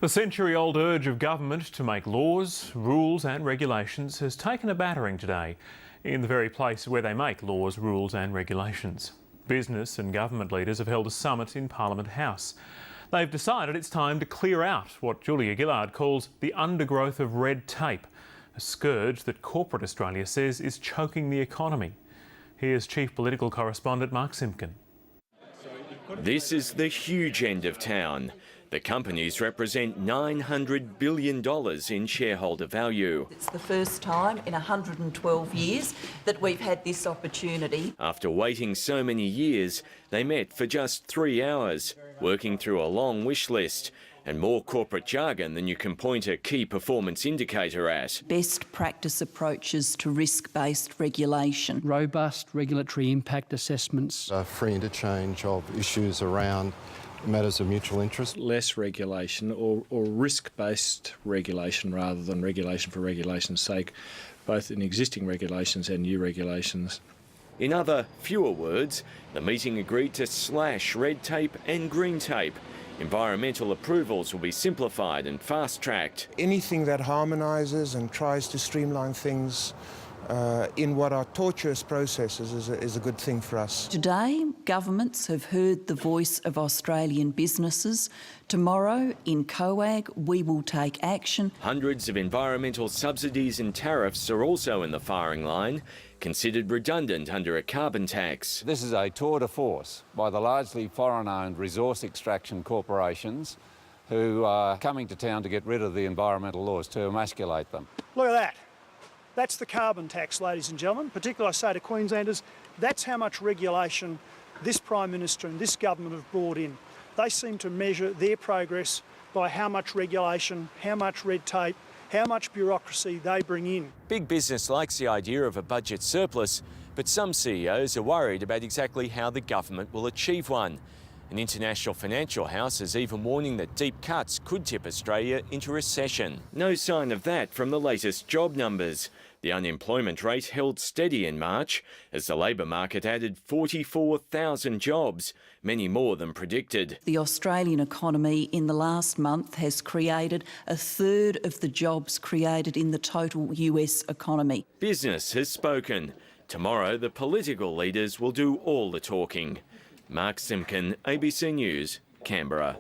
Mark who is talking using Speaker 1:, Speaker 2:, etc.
Speaker 1: The century-old urge of government to make laws, rules and regulations has taken a battering today in the very place where they make laws, rules and regulations. Business and government leaders have held a summit in Parliament House. They've decided it's time to clear out what Julia Gillard calls the undergrowth of red tape, a scourge that corporate Australia says is choking the economy. Here's Chief Political Correspondent Mark Simpkin.
Speaker 2: This is the huge end of town. The companies represent $900 billion in shareholder value.
Speaker 3: It's the first time in 112 years that we've had this opportunity.
Speaker 2: After waiting so many years, they met for just 3 hours, working through a long wish list and more corporate jargon than you can point a key performance indicator at.
Speaker 3: Best practice approaches to risk-based regulation.
Speaker 4: Robust regulatory impact assessments.
Speaker 5: Free interchange of issues around matters of mutual interest.
Speaker 6: Less regulation or risk-based regulation rather than regulation for regulation's sake, both in existing regulations and new regulations.
Speaker 2: In other, fewer words, the meeting agreed to slash red tape and green tape. Environmental approvals will be simplified and fast-tracked.
Speaker 7: Anything that harmonises and tries to streamline things in what are tortuous processes is a good thing for us.
Speaker 3: Today, governments have heard the voice of Australian businesses. Tomorrow, in Coag, we will take action.
Speaker 2: Hundreds of environmental subsidies and tariffs are also in the firing line, considered redundant under a carbon tax.
Speaker 8: This is a tour de force by the largely foreign-owned resource extraction corporations who are coming to town to get rid of the environmental laws, to emasculate them.
Speaker 9: Look at that. That's the carbon tax, ladies and gentlemen. Particularly, I say to Queenslanders, that's how much regulation this Prime Minister and this government have brought in. They seem to measure their progress by how much regulation, how much red tape, how much bureaucracy they bring in.
Speaker 2: Big business likes the idea of a budget surplus, but some CEOs are worried about exactly how the government will achieve one. An international financial house is even warning that deep cuts could tip Australia into recession. No sign of that from the latest job numbers. The unemployment rate held steady in March as the labour market added 44,000 jobs, many more than predicted.
Speaker 3: The Australian economy in the last month has created a third of the jobs created in the total US economy.
Speaker 2: Business has spoken. Tomorrow, the political leaders will do all the talking. Mark Simpkin, ABC News, Canberra.